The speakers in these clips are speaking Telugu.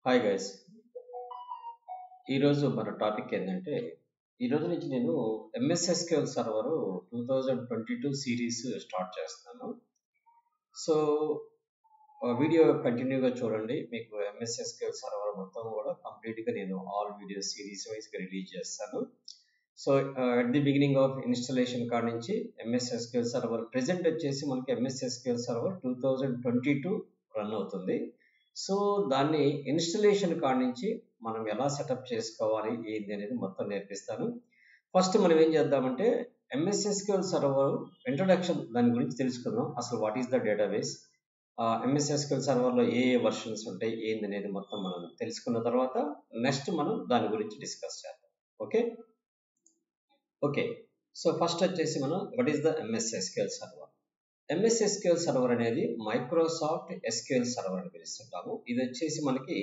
Hi guys. ఈరోజు మన టాపిక్ ఏంటంటే ఈరోజు నుంచి నేను MS SQL server 2022 series start చేస్తున్నాను. సో వీడియో కంటిన్యూగా చూడండి. మీకు ఎంఎస్ ఎస్క్యూఎల్ సర్వర్ మొత్తం కూడా కంప్లీట్గా నేను ఆల్ వీడియోస్ సిరీస్ వైజ్గా రిలీజ్ చేస్తాను. So at the beginning of installation కాడ నుంచి ఎంఎస్ ఎస్క్యూఎల్ సర్వర్ ప్రెజెంట్ వచ్చేసి మనకి ఎంఎస్ ఎస్క్యూఎల్ సర్వర్ 2022 రన్ అవుతుంది. సో దాన్ని ఇన్స్టలేషన్ కాడ నుంచి మనం ఎలా సెటప్ చేసుకోవాలి ఏంటి అనేది మొత్తం నేర్పిస్తాను. ఫస్ట్ మనం ఏం చేద్దామంటే ఎంఎస్ ఎస్క్యూఎల్ సర్వర్ ఇంట్రడక్షన్ దాని గురించి తెలుసుకుందాం. అసలు what is the database, MS SQL సర్వర్లో ఏ వర్షన్స్ ఉంటాయి ఏంది అనేది మొత్తం మనం తెలుసుకున్న తర్వాత నెక్స్ట్ మనం దాని గురించి డిస్కస్ చేద్దాం. ఓకే. సో ఫస్ట్ వచ్చేసి మనం what is the MS SQL server. MS SQL server అనేది మైక్రోసాఫ్ట్ ఎస్క్యూఎల్ సర్వర్ అని పిలుస్తుంటాము. ఇది వచ్చేసి మనకి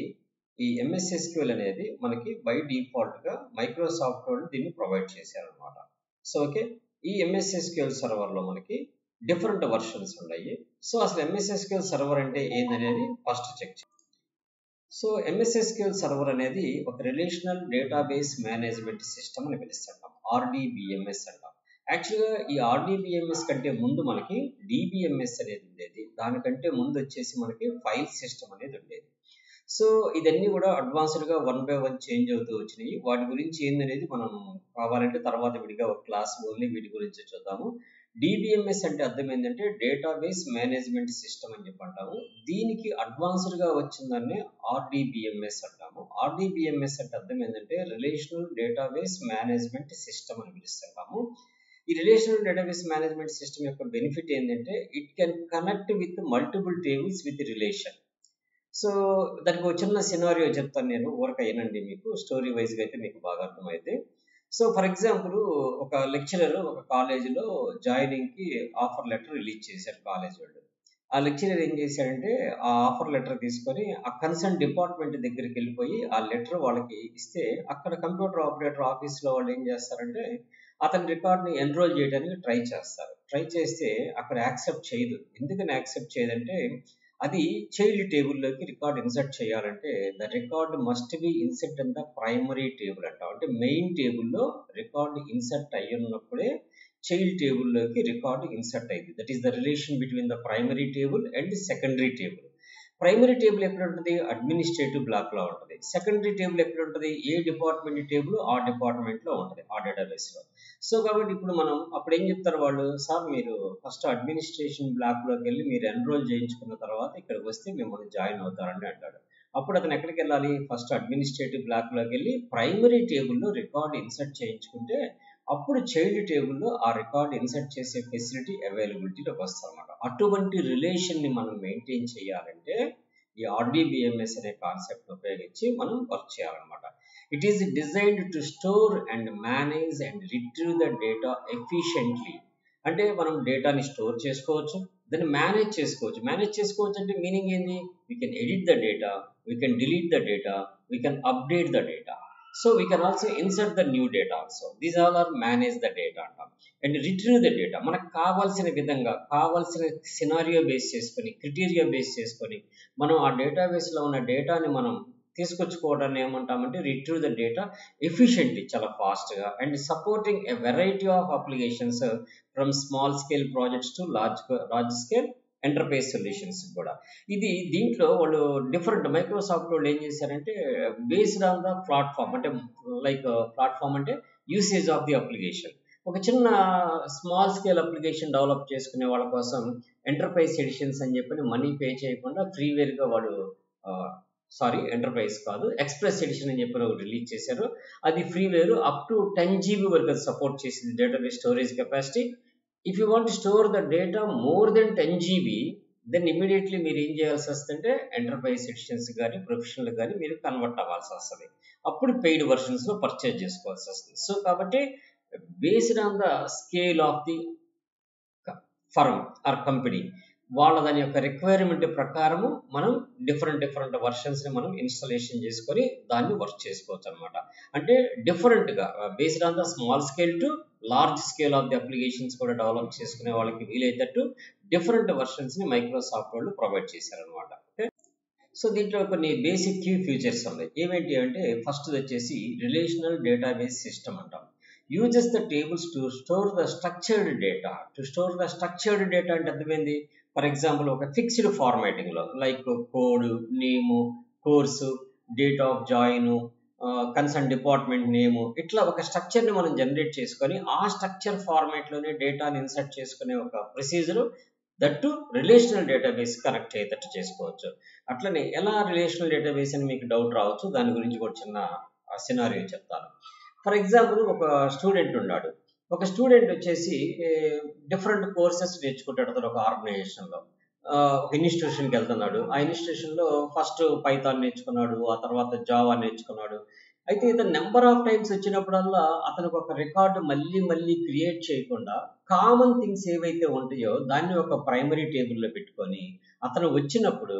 ఈ ఎంఎస్ ఎస్క్యూఎల్ అనేది మనకి బై డిఫాల్ట్గా మైక్రోసాఫ్ట్ వాళ్ళు దీన్ని ప్రొవైడ్ చేశారనమాట. సో ఓకే, ఈ ఎంఎస్ ఎస్క్యూఎల్ సర్వర్లో మనకి డిఫరెంట్ వర్షన్స్ ఉన్నాయి. సో అసలు ఎంఎస్ ఎస్క్యూఎల్ సర్వర్ అంటే ఏందనేది ఫస్ట్ చెక్ చేయాలి. సో ఎంఎస్ ఎస్క్యూఎల్ సర్వర్ అనేది ఒక రిలేషనల్ డేటాబేస్ మేనేజ్మెంట్ సిస్టమ్ అని పిలుస్తుంటాం, ఆర్డిబిఎంఎస్ అంటాం. యాక్చువల్గా ఈ ఆర్డిబిఎంఎస్ కంటే ముందు మనకి డిబిఎంఎస్ అనేది ఉండేది. దానికంటే ముందు వచ్చేసి మనకి ఫైల్ సిస్టమ్ అనేది ఉండేది. సో ఇదన్నీ కూడా అడ్వాన్స్డ్గా 1 by 1 చేంజ్ అవుతూ వచ్చినాయి. వాటి గురించి ఏందనేది మనం కావాలంటే తర్వాత విడిగా ఒక క్లాస్ ఓన్లీ వీటి గురించి చూద్దాము. డిబిఎంఎస్ అంటే అర్థం ఏంటంటే డేటాబేస్ మేనేజ్మెంట్ సిస్టమ్ అని చెప్పంటాము. దీనికి అడ్వాన్స్డ్గా వచ్చిందాన్ని ఆర్డిబిఎంఎస్ అంటాము. ఆర్డిబిఎంఎస్ అంటే అర్థం ఏంటంటే రిలేషనల్ డేటాబేస్ మేనేజ్మెంట్ సిస్టమ్ అని పిలుస్తుంటాము. ఈ రిలేషనల్ డేటాబేస్ మేనేజ్మెంట్ సిస్టమ్ యొక్క బెనిఫిట్ ఏంటంటే it can connect with multiple tables with relation. So దానికి ఒక చిన్న సినారియో చెప్తాను నేను, ఊరక అయినండి, మీకు స్టోరీ వైజ్గా అయితే మీకు బాగా అర్థమైతే. సో ఫర్ ఎగ్జాంపుల్ ఒక లెక్చరర్ ఒక కాలేజీలో జాయినింగ్కి ఆఫర్ లెటర్ రిలీజ్ చేశారు కాలేజ్ వాళ్ళు. ఆ లెక్చరర్ ఏం చేశాడంటే ఆ ఆఫర్ లెటర్ తీసుకొని ఆ కన్సర్న్ డిపార్ట్మెంట్ దగ్గరికి వెళ్ళిపోయి ఆ లెటర్ వాళ్ళకి ఇస్తే అక్కడ కంప్యూటర్ ఆపరేటర్ ఆఫీస్లో వాళ్ళు ఏం చేస్తారంటే అతని రికార్డ్ని ఎన్రోల్ చేయడానికి ట్రై చేస్తారు. ట్రై చేస్తే అక్కడ యాక్సెప్ట్ చేయదు. ఎందుకని యాక్సెప్ట్ చేయదంటే అది చైల్డ్ టేబుల్లోకి రికార్డ్ ఇన్సర్ట్ చేయాలంటే the record must be insert in the primary table అంటాం. అంటే మెయిన్ టేబుల్లో రికార్డ్ ఇన్సర్ట్ అయ్యి ఉన్నప్పుడే చైల్డ్ టేబుల్లోకి రికార్డు ఇన్సర్ట్ అయింది. That is the relation between the primary table and secondary table. Primary table ఎక్కడ ఉంటుంది? అడ్మినిస్ట్రేటివ్ బ్లాక్లో ఉంటుంది. సెకండరీ టేబుల్ ఎక్కడ ఉంటుంది? ఏ డిపార్ట్మెంట్ టేబుల్ ఆ డిపార్ట్మెంట్లో ఉంటుంది, ఆ డేటాబేస్లో. సో కాబట్టి ఇప్పుడు మనం అప్పుడు ఏం చెప్తారు వాళ్ళు, సార్ మీరు ఫస్ట్ అడ్మినిస్ట్రేషన్ బ్లాక్లోకి వెళ్ళి మీరు ఎన్రోల్ చేయించుకున్న తర్వాత ఇక్కడికి వస్తే మిమ్మల్ని జాయిన్ అవుతారండి అంటాడు. అప్పుడు అతను ఎక్కడికి వెళ్ళాలి? ఫస్ట్ అడ్మినిస్ట్రేటివ్ బ్లాక్లోకి వెళ్ళి ప్రైమరీ టేబుల్లో రికార్డ్ ఇన్సర్ట్ చేయించుకుంటే అప్పుడు చైల్డ్ టేబుల్లో ఆ రికార్డ్ ఇన్సర్ట్ చేసే ఫెసిలిటీ అవైలబిలిటీలోకి వస్తుంది అనమాట. అటువంటి రిలేషన్ని మనం మెయింటైన్ చేయాలంటే ఈ ఆర్డిబిఎంఎస్ అనే కాన్సెప్ట్ ఉపయోగించి మనం వర్క్ చేయాలన్నమాట. It is designed to store and manage and retrieve the data efficiently. అంటే మనం డేటాని స్టోర్ చేసుకోవచ్చు, దాన్ని మేనేజ్ చేసుకోవచ్చు. మేనేజ్ చేసుకోవచ్చు అంటే మీనింగ్ ఏంది? We can edit the data, we can delete the data, we can update the data. So we can also insert the new data also. These all are manage the data అంటాం. అండ్ రిట్రీవ్ ద డేటా మనకు కావాల్సిన విధంగా కావాల్సిన సినారియో బేస్ చేసుకొని క్రైటీరియా బేస్ చేసుకొని మనం ఆ డేటాబేస్లో ఉన్న డేటాని మనం తీసుకొచ్చుకోవడాన్ని ఏమంటామంటే రిట్రీవ్ ద డేటా ఎఫిషియెంట్లీ, చాలా ఫాస్ట్గా. And supporting a variety of applications from small scale projects to large scale enterprise solutions కూడా. ఇది దీంట్లో వాళ్ళు డిఫరెంట్ మైక్రోసాఫ్ట్ వాళ్ళు ఏం చేశారంటే బేస్డ్ ఆన్ ద ప్లాట్ఫామ్, అంటే లైక్ ప్లాట్ఫామ్ అంటే యూసేజ్ ఆఫ్ ది అప్లికేషన్. ఒక చిన్న స్మాల్ స్కేల్ అప్లికేషన్ డెవలప్ చేసుకునే వాళ్ళ కోసం ఎంటర్ప్రైజ్ ఎడిషన్స్ అని చెప్పి మనీ పే చేయకుండా ఫ్రీవేర్గా వాళ్ళు ఎంటర్ప్రైజ్ కాదు, ఎక్స్ప్రెస్ ఎడిషన్ అని చెప్పి ఒకటి రిలీజ్ చేశారు. అది ఫ్రీవేర్ అప్ టు 10 GB వరకు అది సపోర్ట్ చేసింది database storage capacity. If you want to store the data more than 10 GB, then immediately మీరు ఏం చేయాల్సి వస్తుందంటే ఎంటర్ప్రైజ్ ఎడిషన్స్ కానీ ప్రొఫెషనల్ కానీ మీరు కన్వర్ట్ అవ్వాల్సి వస్తుంది. అప్పుడు పెయిడ్ వర్షన్స్లో పర్చేజ్ చేసుకోవాల్సి వస్తుంది. సో కాబట్టి based on the scale of the firm or company వాళ్ళ దాని యొక్క రిక్వైర్మెంట్ ప్రకారము మనం డిఫరెంట్ వర్షన్స్ని మనం ఇన్స్టాలేషన్ చేసుకొని దాన్ని వర్క్ చేసుకోవచ్చు అనమాట. అంటే డిఫరెంట్గా based on the small scale to large scale of the applications కూడా డెవలప్ చేసుకునే వాళ్ళకి వీలైనట్టు డిఫరెంట్ వర్షన్స్ని మైక్రోసాఫ్ట్ వాళ్ళు ప్రొవైడ్ చేశారనమాట. ఓకే, సో దీంట్లో కొన్ని బేసిక్ కీ ఫీచర్స్ ఉన్నాయి. ఏమేంటి అంటే ఫస్ట్ వచ్చేసి రిలేషనల్ డేటాబేస్ సిస్టమ్ అంటాం. Uses the tables to store the structured data. అంటే అర్థమైంది. ఫర్ ఎగ్జాంపుల్ ఒక ఫిక్స్డ్ ఫార్మాటింగ్ లో like code, name, course, date of join, concern department name, ఇట్లా ఒక స్ట్రక్చర్ని మనం జనరేట్ చేసుకొని ఆ స్ట్రక్చర్ ఫార్మాట్లోనే డేటాని ఇన్సర్ట్ చేసుకునే ఒక procedure that relational database connect అయ్యేటట్టు చేసుకోవచ్చు. అట్లనే ఎలా రిలేషనల్ డేటాబేస్ అని మీకు డౌట్ రావచ్చు. దాని గురించి కూడా చిన్న సినారియో చెప్తాను. ఫర్ ఎగ్జాంపుల్ ఒక స్టూడెంట్ ఉన్నాడు. ఒక స్టూడెంట్ వచ్చేసి డిఫరెంట్ కోర్సెస్ నేర్చుకుంటాడు అతను ఒక ఆర్గనైజేషన్లో. ఒక ఇన్స్టిట్యూషన్కి వెళ్తున్నాడు. ఆ ఇన్స్టిట్యూషన్లో ఫస్ట్ పైథాన్ నేర్చుకున్నాడు, ఆ తర్వాత జావా నేర్చుకున్నాడు. అయితే ఇతను నెంబర్ ఆఫ్ టైమ్స్ వచ్చినప్పుడల్లా అతనికి ఒక రికార్డు మళ్ళీ మళ్ళీ క్రియేట్ చేయకుండా కామన్ థింగ్స్ ఏవైతే ఉంటాయో దాన్ని ఒక ప్రైమరీ టేబుల్లో పెట్టుకొని అతను వచ్చినప్పుడు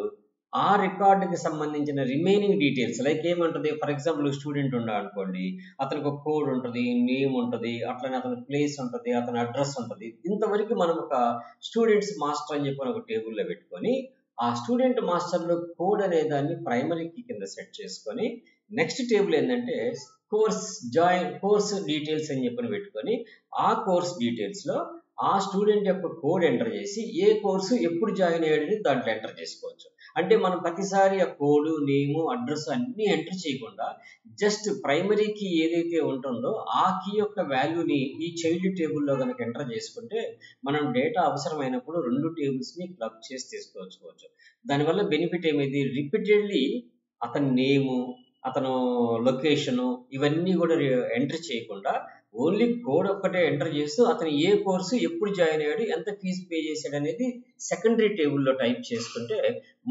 ఆ రికార్డుకి సంబంధించిన రిమైనింగ్ డీటెయిల్స్ లైక్ ఏముంటుంది. ఫర్ ఎగ్జాంపుల్ స్టూడెంట్ ఉన్నాడు అనుకోండి, అతనికి ఒక కోడ్ ఉంటుంది, నేమ్ ఉంటుంది, అట్లనే అతని ప్లేస్ ఉంటుంది, అతని అడ్రస్ ఉంటుంది. ఇంతవరకు మనం ఒక స్టూడెంట్స్ మాస్టర్ అని చెప్పి ఒక టేబుల్లో పెట్టుకొని ఆ స్టూడెంట్ మాస్టర్లో కోడ్ అనే దాన్ని ప్రైమరీ కీ కింద సెట్ చేసుకొని నెక్స్ట్ టేబుల్ ఏంటంటే కోర్స్ డీటెయిల్స్ అని చెప్పని పెట్టుకొని ఆ కోర్స్ డీటెయిల్స్లో ఆ స్టూడెంట్ యొక్క కోడ్ ఎంటర్ చేసి ఏ కోర్సు ఎప్పుడు జాయిన్ అయ్యాడని దాంట్లో ఎంటర్ చేసుకోవచ్చు. అంటే మనం ప్రతిసారి ఆ కోడ్, నేము, అడ్రస్ అన్నీ ఎంటర్ చేయకుండా జస్ట్ ప్రైమరీ కీ ఏదైతే ఉంటుందో ఆ కీ యొక్క వాల్యూని ఈ చైల్డ్ టేబుల్లో కనుక ఎంటర్ చేసుకుంటే మనం డేటా అవసరమైనప్పుడు రెండు టేబుల్స్ని క్లబ్ చేసి తీసుకోవచ్చు. దానివల్ల బెనిఫిట్ ఏమైంది, రిపీటెడ్లీ అతని నేము, అతను లొకేషను ఇవన్నీ కూడా ఎంటర్ చేయకుండా ఓన్లీ కోడ్ ఒక్కటే ఎంటర్ చేస్తూ అతను ఏ కోర్సు ఎప్పుడు జాయిన్ అయ్యాడు, ఎంత ఫీజు పే చేశాడు అనేది సెకండరీ టేబుల్లో టైప్ చేసుకుంటే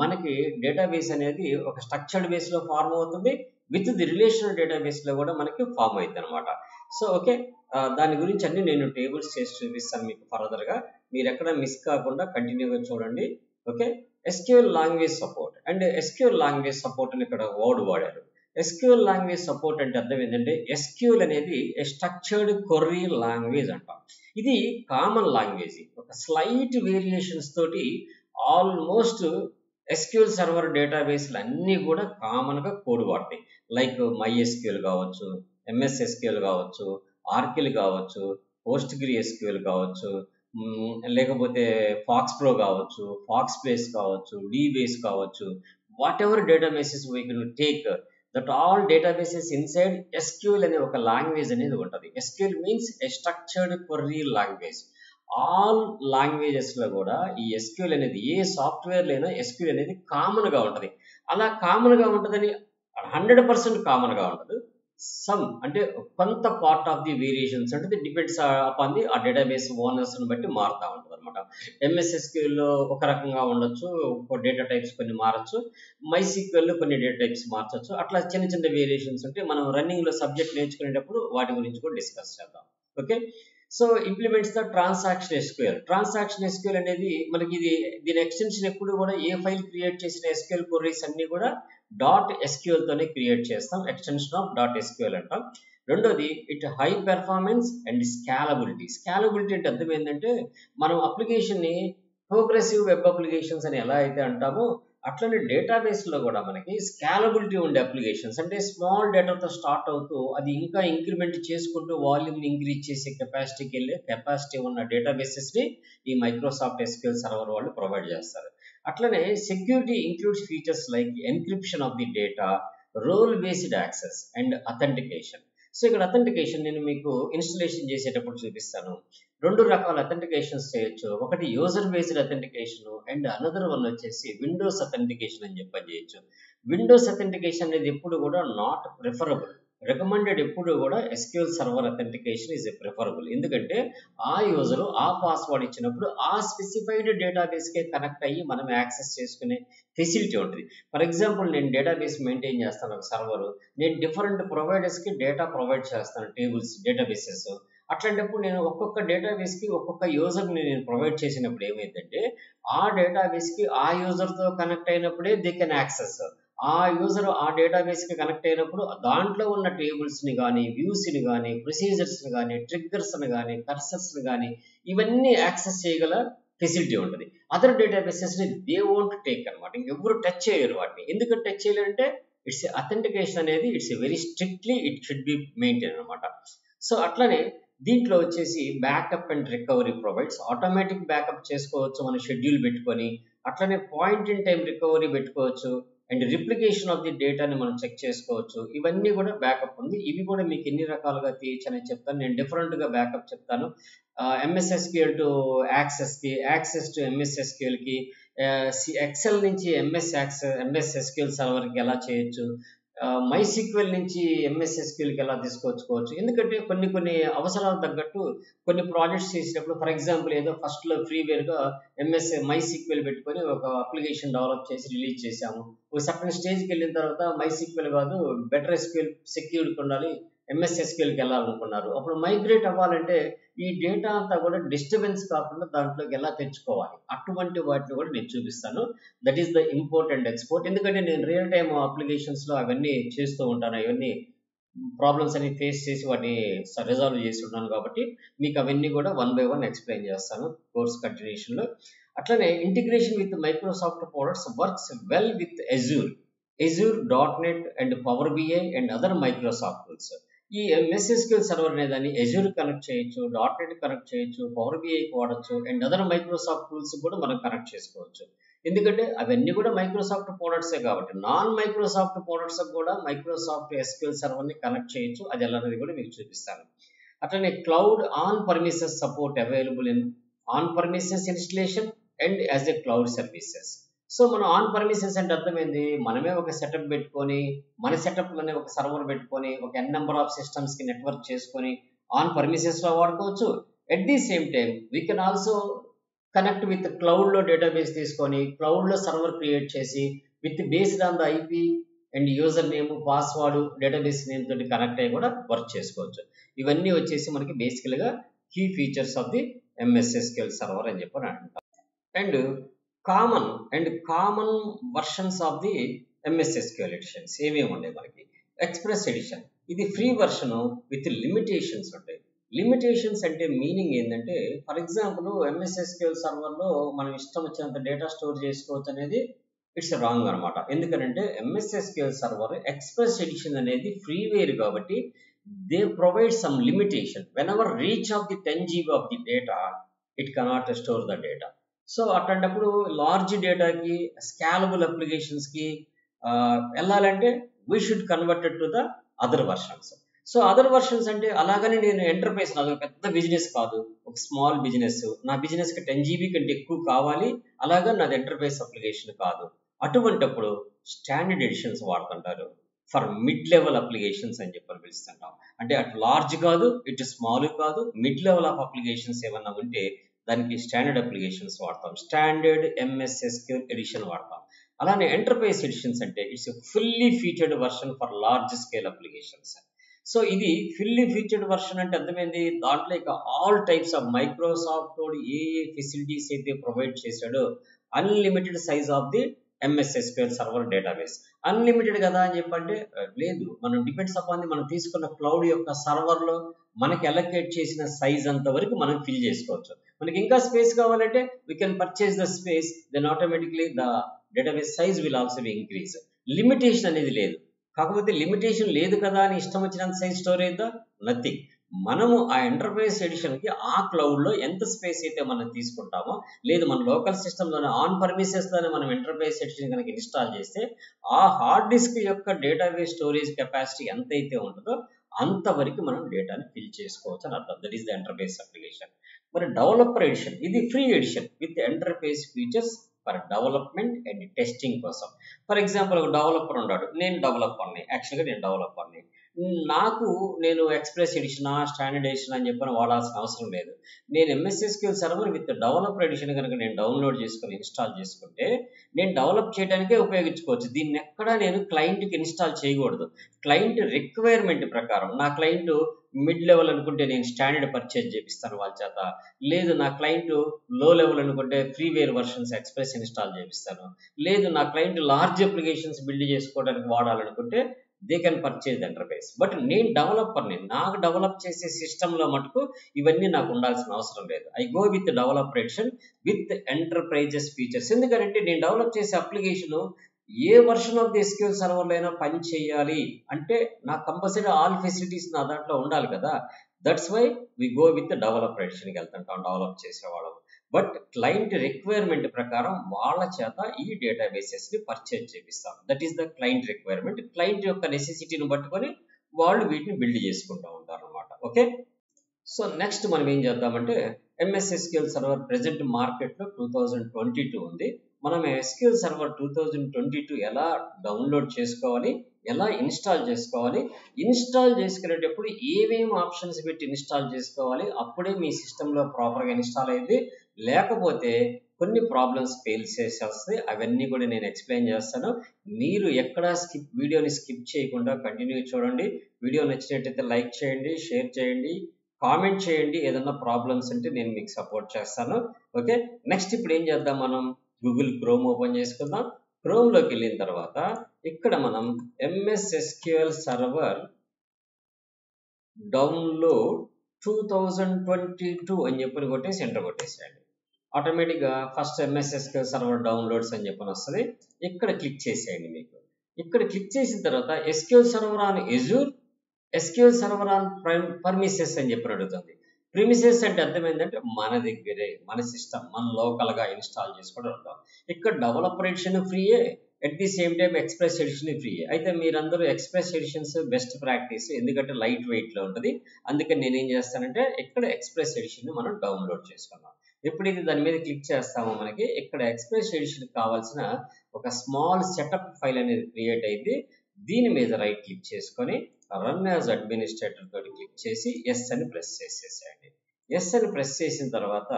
మనకి డేటాబేస్ అనేది ఒక స్ట్రక్చర్డ్ బేస్లో ఫార్మ్ అవుతుంది. విత్ ది రిలేషనల్ డేటాబేస్లో కూడా మనకి ఫార్మ్ అవుతుంది అనమాట. సో ఓకే, దాని గురించి అన్ని నేను టేబుల్స్ చేసి చూపిస్తాను మీకు ఫర్దర్గా. మీరు ఎక్కడ మిస్ కాకుండా కంటిన్యూగా చూడండి. Okay, SQL language support and SQL language support అని ఇక్కడ వర్డ్ వాడారు. SQL లాంగ్వేజ్ సపోర్ట్ అంటే అర్థం ఏంటంటే SQL అనేది స్ట్రక్చర్డ్ క్వెరీ లాంగ్వేజ్ అంటాం. ఇది కామన్ లాంగ్వేజ్, ఒక స్లైట్ వేరియేషన్స్ తోటి ఆల్మోస్ట్ SQL సర్వర్ డేటాబేస్లు అన్నీ కూడా కామన్గా కోడ్ వాడతాయి. లైక్ MySQL కావచ్చు, MS SQL కావచ్చు, ఆర్కిల్ కావచ్చు, PostgreSQL కావచ్చు, లేకపోతే ఫాక్స్ ప్రో కావచ్చు, ఫాక్స్ బేస్ కావచ్చు, డీబేస్ కావచ్చు, what ever databases we can take that all databases inside SQL అనే ఒక లాంగ్వేజ్ అనేది ఉంటుంది. SQL మీన్స్ ఏ స్ట్రక్చర్డ్ క్వెరీ లాంగ్వేజ్. ఆల్ లాంగ్వేజెస్లో కూడా ఈ SQL అనేది ఏ సాఫ్ట్వేర్లైనా SQL అనేది కామన్గా ఉంటుంది. అలా కామన్గా ఉంటుందని 100% కామన్గా ఉంటుంది. సమ్ అంటే కొంత పార్ట్ ఆఫ్ ది వేరియేషన్స్ అంటే డిపెండ్స్ అపాన్ ది ఆ డేటాబేస్ ఓనర్స్ని బట్టి మారుతూ ఉంటుంది అనమాట. MS SQLలో ఒక రకంగా ఉండొచ్చు, డేటా టైప్స్ కొన్ని మారచ్చు, MySQLలో కొన్ని డేటా టైప్స్ మార్చచ్చు. అట్లా చిన్న చిన్న వేరియేషన్స్ ఉంటే మనం రన్నింగ్లో సబ్జెక్ట్ నేర్చుకునేటప్పుడు వాటి గురించి కూడా డిస్కస్ చేద్దాం. Okay, so implements the transaction SQL. Transaction SQL అనేది మనకి దీని ఎక్స్టెన్షన్ ఎప్పుడు కూడా ఏ ఫైల్ క్రియేట్ చేసిన SQL క్వెరీస్ అన్ని కూడా .SQL తోనే క్రియేట్ చేస్తాం. ఎక్స్టెన్షన్ ఆఫ్ .SQL అంటాం. రెండోది it high performance and scalability. Scalability అంటే అర్థం ఏంటంటే మనం అప్లికేషన్ని ప్రోగ్రెసివ్ వెబ్ అప్లికేషన్స్ అని ఎలా అయితే అంటామో అట్లనే డేటాబేస్లో కూడా మనకి స్కాలబిలిటీ ఉండే అప్లికేషన్స్ అంటే స్మాల్ డేటాతో స్టార్ట్ అవుతూ అది ఇంకా ఇంక్రిమెంట్ చేసుకుంటూ వాల్యూమ్ని ఇంక్రీజ్ చేసే కెపాసిటీకి వెళ్ళే కెపాసిటీ ఉన్న డేటాబేసెస్ని ఈ మైక్రోసాఫ్ట్ SQL సర్వర్ వాళ్ళు ప్రొవైడ్ చేస్తారు. అట్లనే security includes features like encryption of the data, role based access and authentication. So ఇక్కడ అథెంటికేషన్ నేను మీకు ఇన్స్టలేషన్ చేసేటప్పుడు చూపిస్తాను. రెండు రకాల అథెంటికేషన్స్ చేయొచ్చు. ఒకటి user based authentication and another one వచ్చేసి విండోస్ అథెంటికేషన్ అని చెప్పని చేయొచ్చు. విండోస్ అథెంటికేషన్ అనేది ఎప్పుడు కూడా నాట్ ప్రిఫరబుల్. రికమెండెడ్ ఎప్పుడు కూడా SQL server authentication is preferable. ఎందుకంటే ఆ యూజరు ఆ పాస్వర్డ్ ఇచ్చినప్పుడు ఆ స్పెసిఫైడ్ డేటాబేస్కే కనెక్ట్ అయ్యి మనం యాక్సెస్ చేసుకునే ఫెసిలిటీ ఉంటుంది. ఫర్ ఎగ్జాంపుల్ నేను డేటాబేస్ మెయింటైన్ చేస్తాను ఒక సర్వరు, నేను డిఫరెంట్ ప్రొవైడర్స్కి డేటా ప్రొవైడ్ చేస్తాను, టేబుల్స్ డేటాబేసెస్. అట్లాంటప్పుడు నేను ఒక్కొక్క డేటాబేస్కి ఒక్కొక్క యూజర్ని నేను ప్రొవైడ్ చేసినప్పుడు ఏమైందంటే ఆ డేటాబేస్కి ఆ యూజర్తో కనెక్ట్ అయినప్పుడే దే కెన్ యాక్సెస్. ఆ యూజర్ ఆ డేటాబేస్కి కనెక్ట్ అయినప్పుడు దాంట్లో ఉన్న టేబుల్స్ని కానీ, వ్యూస్ని కానీ, ప్రొసీజర్స్ని కానీ, ట్రిగ్గర్స్ని కానీ, కర్సర్స్ని కానీ ఇవన్నీ యాక్సెస్ చేయగల ఫెసిలిటీ ఉంటుంది. అదర్ డేటాబేసెస్ని దే వోంట్ టేక్ అనమాట. ఇంకెవ్వరు టచ్ చేయలేరు వాటిని. ఎందుకు టచ్ చేయలేరంటే ఇట్స్ అథెంటికేషన్ అనేది it's very strictly it should be maintain అనమాట. సో అట్లనే దీంట్లో వచ్చేసి backup and recovery provides. Automatic backup చేసుకోవచ్చు మన షెడ్యూల్ పెట్టుకొని, అట్లనే పాయింట్ ఇన్ టైం రికవరీ పెట్టుకోవచ్చు, అండ్ రిప్లికేషన్ ఆఫ్ ది డేటాని మనం చెక్ చేసుకోవచ్చు. ఇవన్నీ కూడా బ్యాకప్ ఉంది. ఇవి కూడా మీకు ఎన్ని రకాలుగా తీయచ్చు అనేది చెప్తాను. నేను డిఫరెంట్గా బ్యాకప్ చెప్తాను. ఎంఎస్ఎస్క్యూఎల్ టు యాక్సెస్కి, యాక్సెస్ టు ఎంఎస్ఎస్క్యూఎల్కి, ఎక్సెల్ నుంచి ఎంఎస్ఎస్క్యూఎల్ సర్వర్కి ఎలా చేయొచ్చు, MySQL నుంచి MSSQLకి ఎలా తీసుకొచ్చుకోవచ్చు. ఎందుకంటే కొన్ని అవసరాలకు తగ్గట్టు కొన్ని ప్రాజెక్ట్స్ చేసేటప్పుడు, ఫర్ ఎగ్జాంపుల్ ఏదో ఫస్ట్లో ఫ్రీవేర్గా MySQL పెట్టుకొని ఒక అప్లికేషన్ డెవలప్ చేసి రిలీజ్ చేశాము. ఒక సర్టన్ స్టేజ్కి వెళ్ళిన తర్వాత MySQL కాదు, బెటర్ SQL సెక్యూర్డ్కి ఉండాలి, MSSQLకి వెళ్ళాలనుకున్నారు. అప్పుడు మైగ్రేట్ అవ్వాలంటే ఈ డేటా అంతా కూడా డిస్టర్బెన్స్ కాకుండా దాంట్లోకి ఎలా తెచ్చుకోవాలి, అటువంటి వాటిని కూడా నేను చూపిస్తాను. That is the import and export. ఎందుకంటే నేను రియల్ టైమ్ అప్లికేషన్స్లో అవన్నీ చేస్తూ ఉంటాను. అవన్నీ ప్రాబ్లమ్స్ అన్ని ఫేస్ చేసి వాటిని రిజాల్వ్ చేసి ఉన్నాను కాబట్టి మీకు అవన్నీ కూడా 1 by 1 ఎక్స్ప్లెయిన్ చేస్తాను కోర్స్ కంటిన్యూషన్లో. అట్లనే integration with Microsoft products works well with Azure, .NET and power BI and other Microsoft tools. ఈ MSSQL సర్వర్ అనేదాన్ని Azure కనెక్ట్ చేయొచ్చు, .NET కనెక్ట్ చేయొచ్చు, పవర్ BIకి వాడచ్చు, అండ్ అదర్ మైక్రోసాఫ్ట్ టూల్స్ కూడా మనం కనెక్ట్ చేసుకోవచ్చు. ఎందుకంటే అవన్నీ కూడా మైక్రోసాఫ్ట్ ప్రొడక్ట్సే కాబట్టి నాన్ మైక్రోసాఫ్ట్ ప్రొడక్ట్స్ కూడా మైక్రోసాఫ్ట్ SQL సర్వర్ని కనెక్ట్ చేయొచ్చు. అది ఎలా అనేది కూడా మీకు చూపిస్తాను. అట్లనే cloud on premises support available in on premises installation and as a cloud services. So మనం ఆన్ పర్మిసెస్ అంటే అర్థమైంది, మనమే ఒక సెటప్ పెట్టుకొని, మన సెటప్లోనే ఒక సర్వర్ పెట్టుకొని, ఒక n నెంబర్ ఆఫ్ సిస్టమ్స్కి నెట్వర్క్ చేసుకొని ఆన్ పర్మిసెస్లో వాడుకోవచ్చు. At the same time we can also connect with క్లౌడ్లో డేటాబేస్ తీసుకొని క్లౌడ్లో సర్వర్ క్రియేట్ చేసి with based on the IP and user name, password, database name తోటి కనెక్ట్ అయ్యి కూడా వర్క్ చేసుకోవచ్చు. ఇవన్నీ వచ్చేసి మనకి బేసికల్గా key features of the MSSQL server అని చెప్పని అంటాం. And common versions of the MSSQL editions ఏమేమి ఉన్నాయి మనకి. ఎక్స్ప్రెస్ ఎడిషన్, ఇది ఫ్రీ వర్షన్ విత్ లిమిటేషన్స్ ఉంటాయి. లిమిటేషన్స్ అంటే మీనింగ్ ఏంటంటే, ఫర్ ఎగ్జాంపుల్ MSSQL సర్వర్లో మనం ఇష్టం వచ్చినంత డేటా స్టోర్ చేసుకోవచ్చు అనేది ఇట్స్ రాంగ్ అనమాట. ఎందుకంటే MSSQL సర్వర్ ఎక్స్ప్రెస్ ఎడిషన్ అనేది ఫ్రీవేర్ కాబట్టి they provide some limitation. When ever reach of the 10 GB of the data it cannot store the data. So అట్లాంటప్పుడు లార్జ్ డేటాకి, స్కాలబుల్ అప్లికేషన్స్కి వెళ్ళాలంటే we should converted to the other versions. So other versions అంటే అలాగని నేను ఎంటర్ప్రైజ్, నాది పెద్ద బిజినెస్ కాదు, ఒక స్మాల్ బిజినెస్, నా బిజినెస్కి 10 GB కంటే ఎక్కువ కావాలి, అలాగా నాది ఎంటర్ప్రైజ్ అప్లికేషన్ కాదు. అటువంటప్పుడు స్టాండర్డ్ ఎడిషన్స్ వాడుతుంటారు ఫర్ మిడ్ లెవెల్ అప్లికేషన్స్ అని చెప్పని పిలుస్తుంటాం. అంటే అటు లార్జ్ కాదు, ఇటు స్మాల్ కాదు, మిడ్ లెవెల్ ఆఫ్ అప్లికేషన్స్ ఏమన్నా ఉంటే దానికి స్టాండర్డ్ అప్లికేషన్స్ వాడతాం, స్టాండర్డ్ MSSQL ఎడిషన్ వాడతాం. అలానే ఎంటర్ప్రైజ్ ఎడిషన్స్ అంటే it's fully featured version for large scale applications. So ఇది ఫుల్లీ ఫీచర్డ్ వర్షన్ అంటే అర్థమైంది, దాంట్లో ఇక all types of Microsoft A facilities అయితే ప్రొవైడ్ చేశాడో unlimited size of the MSSQL server database. Unlimited కదా అని చెప్పంటే లేదు, మనం డిపెండ్స్ అపాన్ ది మనం తీసుకున్న క్లౌడ్ యొక్క సర్వర్లో మనకి అలొకేట్ చేసిన సైజ్ అంత వరకు మనం ఫిల్ చేసుకోవచ్చు. మనకి ఇంకా స్పేస్ కావాలంటే we can purchase the space, then automatically the database size will also be increase. Limitation అనేది లేదు. కాకపోతే లిమిటేషన్ లేదు కదా అని ఇష్టం వచ్చినంత సైజ్ స్టోర్ అయిద్దా? నథింగ్. మనము ఆ ఎంటర్ప్రైజ్ ఎడిషన్కి ఆ క్లౌడ్లో ఎంత స్పేస్ అయితే మనం తీసుకుంటామో, లేదు మన లోకల్ సిస్టంలోనే ఆన్ పర్మిసెస్లోనే మనం ఎంటర్ప్రైజ్ ఎడిషన్ కనుక ఇన్స్టాల్ చేస్తే ఆ హార్డ్ డిస్క్ యొక్క డేటాబేస్ స్టోరేజ్ కెపాసిటీ ఎంతైతే ఉంటుందో అంతవరకు మనం డేటాని ఫిల్ చేసుకోవచ్చు అని అర్థం. That is the enterprise application. మరి డెవలపర్ ఎడిషన్, ఇది free edition with enterprise features for development and testing కోసం. ఫర్ ఎగ్జాంపుల్ ఒక డెవలపర్ ఉన్నాడు, నేను డెవలపర్ని, యాక్చువల్గా నేను డెవలపర్ని, నేను ఎక్స్ప్రెస్ ఎడిషన్, స్టాండర్డ్ ఎడిషన్ అని చెప్పని వాడాల్సిన అవసరం లేదు. నేను MSSQL server with developer edition కనుక నేను డౌన్లోడ్ చేసుకొని ఇన్స్టాల్ చేసుకుంటే నేను డెవలప్ చేయడానికే ఉపయోగించుకోవచ్చు. దీన్ని ఎక్కడా నేను క్లయింట్కి ఇన్స్టాల్ చేయకూడదు. క్లయింట్ రిక్వైర్మెంట్ ప్రకారం, నా క్లయింట్ మిడ్ లెవెల్ అనుకుంటే నేను స్టాండర్డ్ పర్చేజ్ చేపిస్తాను వాళ్ళ చేత, లేదు నా క్లయింట్ లో లెవెల్ అనుకుంటే ఫ్రీవేర్ వర్షన్స్ ఎక్స్ప్రెస్ ఇన్స్టాల్ చేపిస్తాను, లేదు నా క్లయింట్ లార్జ్ అప్లికేషన్స్ బిల్డ్ చేసుకోవడానికి వాడాలనుకుంటే they can purchase the interface. But నేను డెవలపర్ని, నాకు డెవలప్ చేసే సిస్టంలో మటుకు ఇవన్నీ నాకు ఉండాల్సిన అవసరం లేదు. I go with developer edition with enterprises features. ఎందుకంటే నేను డెవలప్ చేసే అప్లికేషన్ ఏ వర్షన్ ఆఫ్ ది ఎస్క్యూఎల్ సర్వర్లో అయినా పని చేయాలి అంటే నాకు కంపల్సరీ ఆల్ ఫెసిలిటీస్ నా దాంట్లో ఉండాలి కదా. That's why we go with డెవలపరేషన్కి వెళ్తుంటాం, డెవలప్ చేసేవాళ్ళం. బట్ క్లయింట్ రిక్వైర్మెంట్ ప్రకారం వాళ్ళ చేత ఈ డేటాబేసెస్ని పర్చేజ్ చేపిస్తాం. That is the client requirement. Client యొక్క నెసెసిటీని పట్టుకొని వాళ్ళు వీటిని బిల్డ్ చేసుకుంటూ ఉంటారు అనమాట. ఓకే, సో నెక్స్ట్ మనం ఏం చేద్దామంటే MS SQL సర్వర్ ప్రెజెంట్ మార్కెట్లో 2022 ఉంది. మనం SQL సర్వర్ 2022 ఎలా డౌన్లోడ్ చేసుకోవాలి, ఎలా ఇన్స్టాల్ చేసుకోవాలి, ఇన్స్టాల్ చేసుకునేటప్పుడు ఏమేమి ఆప్షన్స్ పెట్టి ఇన్స్టాల్ చేసుకోవాలి, అప్పుడే మీ సిస్టంలో ప్రాపర్గా ఇన్స్టాల్ అయ్యింది. లేకపోతే కొన్ని ప్రాబ్లమ్స్ ఫెయిల్ చేసేస్తాయి. అవన్నీ కూడా నేను ఎక్స్ప్లెయిన్ చేస్తాను. మీరు ఎక్కడ వీడియోని స్కిప్ చేయకుండా కంటిన్యూ చూడండి. వీడియో నచ్చినట్టయితే లైక్ చేయండి, షేర్ చేయండి, కామెంట్ చేయండి. ఏదన్నా ప్రాబ్లమ్స్ ఉంటే నేను మీకు సపోర్ట్ చేస్తాను. ఓకే, నెక్స్ట్ ఇప్పుడు ఏం చేద్దాం, మనం గూగుల్ క్రోమ్ ఓపెన్ చేసుకుందాం. క్రోమ్లోకి వెళ్ళిన తర్వాత ఇక్కడ మనం MS SQL సర్వర్ డౌన్లోడ్ 2022 అని చెప్పని కొట్టేసి ఎంటర్ కొట్టేసేయండి. ఆటోమేటిక్గా first MS SQL server downloads అని చెప్పని వస్తుంది. ఇక్కడ క్లిక్ చేసేయండి. మీకు ఇక్కడ క్లిక్ చేసిన తర్వాత SQL server on Azure, SQL server on premises అని చెప్పి అడుగుతుంది. ప్రిమిసెస్ అంటే అర్థమైందంటే మన దగ్గరే, మన సిస్టమ్, మన లోకల్గా ఇన్స్టాల్ చేసుకొని ఉంటాం. ఇక్కడ డెవలపర్ ఎడిషన్ ఫ్రీయే, at the same time express edition ఫ్రీయే. అయితే మీరందరూ ఎక్స్ప్రెస్ ఎడిషన్స్ బెస్ట్ ప్రాక్టీస్, ఎందుకంటే లైట్ వెయిట్లో ఉంటుంది. అందుకని నేనేం చేస్తానంటే ఇక్కడ ఎక్స్ప్రెస్ ఎడిషన్ మనం డౌన్లోడ్ చేసుకున్నాం. ఎప్పుడైతే దాని మీద క్లిక్ చేస్తామో మనకి ఇక్కడ ఎక్స్ప్రెస్ ఎడిషన్ కావాల్సిన ఒక స్మాల్ సెటప్ ఫైల్ అనేది క్రియేట్ అయింది. దీని మీద రైట్ క్లిక్ చేసుకొని రన్ యాజ్ అడ్మినిస్ట్రేటర్ తోటి క్లిక్ చేసి ఎస్ అని ప్రెస్ చేసేసేయండి. ఎస్ అని ప్రెస్ చేసిన తర్వాత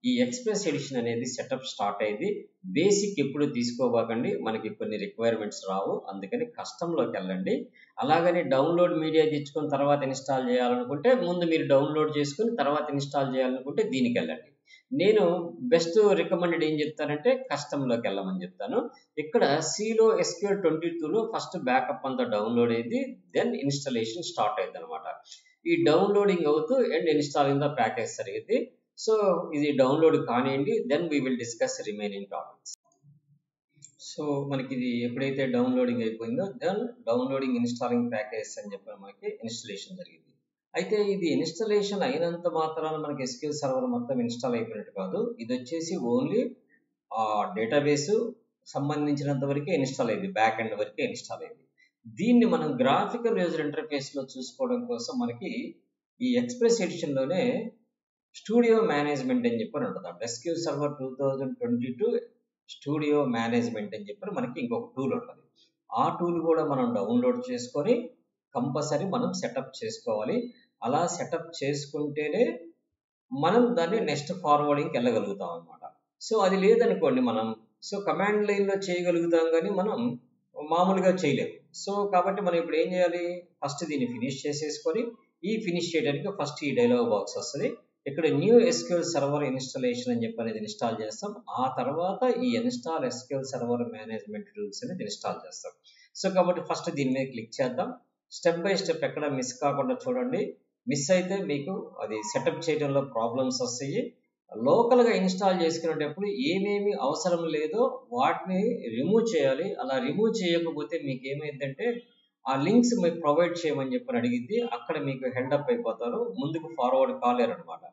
ఈ ఎక్స్ప్రెస్ ఎడిషన్ అనేది సెటప్ స్టార్ట్ అయింది. బేసిక్ ఎప్పుడు తీసుకోబాకండి, మనకి కొన్ని రిక్వైర్మెంట్స్ రావు, అందుకని కస్టమ్లోకి వెళ్ళండి. అలాగని డౌన్లోడ్ మీడియా తెచ్చుకొని తర్వాత ఇన్స్టాల్ చేయాలనుకుంటే ముందు మీరు డౌన్లోడ్ చేసుకుని తర్వాత ఇన్స్టాల్ చేయాలనుకుంటే దీనికి వెళ్ళండి. నేను బెస్ట్ రికమెండెడ్ ఏం చెప్తానంటే కస్టమ్లోకి వెళ్ళమని చెప్తాను. ఇక్కడ సిలో SQL 22లో ఫస్ట్ బ్యాకప్ అంతా డౌన్లోడ్ అయింది, దెన్ ఇన్స్టాలేషన్ స్టార్ట్ అయింది అనమాట. ఈ డౌన్లోడింగ్ అవుతూ అండ్ ఇన్స్టాలింగ్ ద ప్యాకేజ్ జరిగింది. సో ఇది డౌన్లోడ్ కానివ్వండి, then we will discuss remaining topics. So మనకి ఇది ఎప్పుడైతే డౌన్లోడింగ్ అయిపోయిందో దెన్ డౌన్లోడింగ్ ఇన్స్టాలింగ్ ప్యాకేజ్ అని చెప్పి మనకి ఇన్స్టాలేషన్ జరిగింది. అయితే ఇది ఇన్స్టాలేషన్ అయినంత మాత్రాన మనకి SQL సర్వర్ మొత్తం ఇన్స్టాల్ అయిపోయినట్టు కాదు. ఇది వచ్చేసి ఓన్లీ డేటాబేసు సంబంధించినంత వరకే ఇన్స్టాల్ అయింది, బ్యాక్ ఎండ్ వరకే ఇన్స్టాల్ అయింది. దీన్ని మనం గ్రాఫికల్ యూజర్ ఇంటర్ఫేస్లో చూసుకోవడం కోసం మనకి ఈ ఎక్స్ప్రెస్ ఎడిషన్లోనే స్టూడియో మేనేజ్మెంట్ అని చెప్పి ఉంటుంది. SQL సర్వర్ 2022 స్టూడియో మేనేజ్మెంట్ అని చెప్పి మనకి ఇంకొక టూల్ ఉంటుంది. ఆ టూల్ కూడా మనం డౌన్లోడ్ చేసుకొని కంపల్సరీ మనం సెటప్ చేసుకోవాలి. అలా సెటప్ చేసుకుంటేనే మనం దాన్ని నెక్స్ట్ ఫార్వర్డింగ్కి వెళ్ళగలుగుతాం అనమాట. సో అది లేదనుకోండి మనం, సో కమాండ్ లైన్లో చేయగలుగుతాం కానీ మనం మామూలుగా చేయలేము. సో కాబట్టి మనం ఇప్పుడు ఏం చేయాలి, ఫస్ట్ దీన్ని ఫినిష్ చేసేసుకొని ఈ ఫినిష్ చేయడానికి ఫస్ట్ ఈ డైలాగ్ బాక్స్ వస్తుంది. ఇక్కడ న్యూ SQL సర్వర్ ఇన్స్టాలేషన్ అని చెప్పి అనేది ఇన్స్టాల్ చేస్తాం. ఆ తర్వాత ఈ install SQL server management tools అనేది ఇన్స్టాల్ చేస్తాం. సో కాబట్టి ఫస్ట్ దీని మీద క్లిక్ చేద్దాం. స్టెప్ బై స్టెప్ ఎక్కడ మిస్ కాకుండా చూడండి. మిస్ అయితే మీకు అది సెటప్ చేయడంలో ప్రాబ్లమ్స్ వస్తాయి. లోకల్గా ఇన్స్టాల్ చేసుకునేటప్పుడు ఏమేమి అవసరం లేదో వాటిని రిమూవ్ చేయాలి. అలా రిమూవ్ చేయకపోతే మీకు ఏమైందంటే ఆ లింక్స్ మీకు ప్రొవైడ్ చేయమని చెప్పని అడిగింది, అక్కడ మీకు హెల్డప్ అయిపోతారు, ముందుకు ఫార్వర్డ్ కాలేరు అనమాట.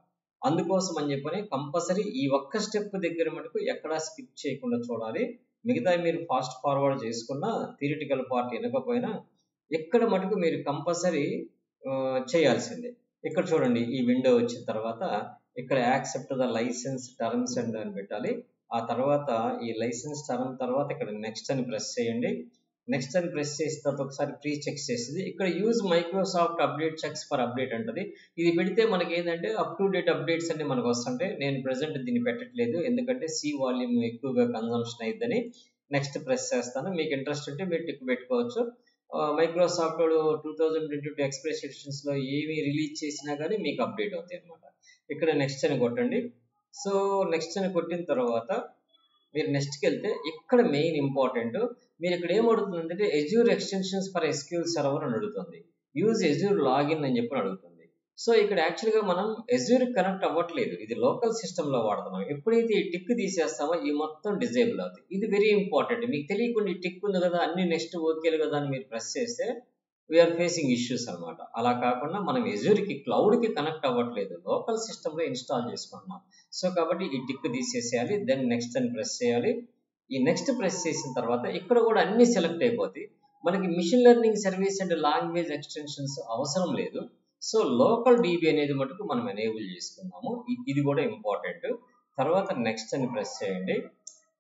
అందుకోసం అని చెప్పని కంపల్సరీ ఈ ఒక్క స్టెప్ దగ్గర మటుకు ఎక్కడా స్కిప్ చేయకుండా చూడాలి. మిగతా మీరు ఫాస్ట్ ఫార్వర్డ్ చేసుకున్న థియరిటికల్ పార్ట్ వినకపోయినా ఎక్కడ మటుకు మీరు కంపల్సరీ చేయాల్సిందే. ఇక్కడ చూడండి, ఈ విండో వచ్చిన తర్వాత ఇక్కడ accept the license terms and అని పెట్టాలి. ఆ తర్వాత ఈ లైసెన్స్ టర్మ్ తర్వాత ఇక్కడ నెక్స్ట్ అని ప్రెస్ చేయండి. నెక్స్ట్ అని ప్రెస్ చేసిన తర్వాత ఒకసారి ప్రీ చెక్ చేసింది. ఇక్కడ use Microsoft update checks for update అంటది. ఇది పెడితే మనకి ఏంటంటే అప్ టు డేట్ అప్డేట్స్ అన్ని మనకు వస్తుంటాయి. నేను ప్రెసెంట్ దీన్ని పెట్టట్లేదు, ఎందుకంటే సి వాల్యూమ్ ఎక్కువగా కన్జంప్షన్ అయిద్దని. నెక్స్ట్ ప్రెస్ చేస్తాను. మీకు ఇంట్రెస్ట్ ఉంటే మీరు టిక్ పెట్టుకోవచ్చు. మైక్రోసాఫ్ట్ 2022 ఎక్స్ప్రెస్ ఎడిషన్స్లో ఏమి రిలీజ్ చేసినా కానీ మీకు అప్డేట్ అవుతాయి అనమాట. ఇక్కడ నెక్స్ట్ అని కొట్టండి. సో నెక్స్ట్ అని కొట్టిన తర్వాత మీరు నెక్స్ట్కి వెళ్తే ఇక్కడ మెయిన్ ఇంపార్టెంట్, మీరు ఇక్కడ ఏమడుగుతుందంటే Azure extensions for SQL server అని అడుగుతుంది, యూజ్ ఎజ్యూర్ లాగిన్ అని చెప్పి అడుగుతుంది. సో ఇక్కడ యాక్చువల్గా మనం ఎజ్యూర్ కనెక్ట్ అవ్వట్లేదు, ఇది లోకల్ సిస్టంలో వాడుతున్నాం. ఎప్పుడైతే ఈ టిక్ తీసేస్తామో ఈ మొత్తం డిజేబుల్ అవుతుంది. ఇది వెరీ ఇంపార్టెంట్, మీకు తెలియకుండా ఈ టిక్ ఉంది కదా అన్ని నెక్స్ట్ ఓకేలు కదా అని మీరు ప్రెస్ చేస్తే వీఆర్ ఫేసింగ్ ఇష్యూస్ అనమాట. అలా కాకుండా మనం ఎజ్యూర్కి క్లౌడ్కి కనెక్ట్ అవ్వట్లేదు, లోకల్ సిస్టంలో ఇన్స్టాల్ చేసుకుంటున్నాం. సో కాబట్టి ఈ టిక్ తీసేసేయాలి, దెన్ నెక్స్ట్ అని ప్రెస్ చేయాలి. ఈ నెక్స్ట్ ప్రెస్ చేసిన తర్వాత ఇక్కడ కూడా అన్ని సెలెక్ట్ అయిపోతాయి. మనకి machine learning service and language extensions అవసరం లేదు. సో లోకల్ డీబీ అనేది మటుకు మనం ఎనేబుల్ చేసుకున్నాము, ఇది కూడా ఇంపార్టెంట్. తర్వాత నెక్స్ట్ అని ప్రెస్ చేయండి.